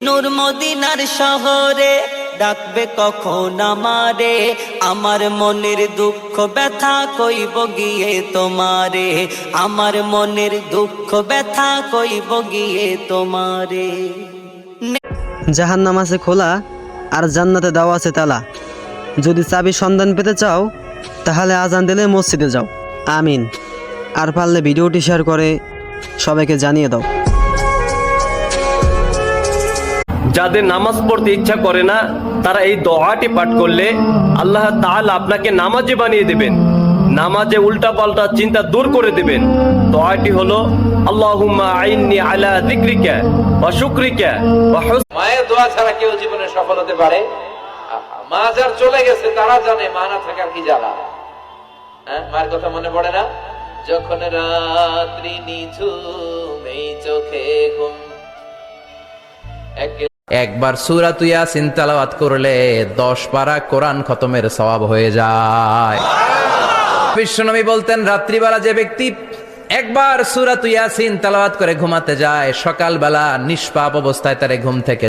নূর মদিনার শহরে ডাকবে কখন আমারে, আমার মনের দুঃখ ব্যথা কইব গিয়ে তোমারে, আমার মনের দুঃখ ব্যথা কইব গিয়ে তোমারে। জাহান্নাম আছে খোলা আর জান্নাতে দেওয়া আছে তালা। যদি চাবির সন্ধান পেতে চাও তাহলে আজান দিলে মসজিদে যাও। আমিন। আর পারলে ভিডিওটি শেয়ার করে সবাইকে জানিয়ে দাও। যাদের নামাজ পড়তে ইচ্ছা করে না তারা এই দোয়াটি পাঠ করলে আল্লাহ তাআলা আপনাকে নামাজি বানিয়ে দেবেন, নামাজে উল্টাপাল্টা চিন্তা দূর করে দেবেন। দোয়াটি হলো আল্লাহুম্মা আইন্নি আলা যিকরিকা ওয়া শুকরিকা ওয়া হুসনি। মায়ের দোয়া ছাড়া কেউ জীবনে সফল হতে পারে? মা যার চলে গেছে তারা জানে মা না থাকার কি জ্বালা। মায়ের কথা মনে পড়ে না? যখন রাত্রি নিঝুম এই চোখে ঘুম। একবার সূরাত ইয়াসিন তেলাওয়াত করলে 10 পারা কোরআন খতমের সওয়াব হয়ে যায়। বিশ্বনবী বলতেন, রাত্রিবেলা যে ব্যক্তি একবার সূরাত ইয়াসিন তেলাওয়াত করে ঘুমাতে যায়, সকালবেলা নিষ্পাপ অবস্থায় তার ঘুম থেকে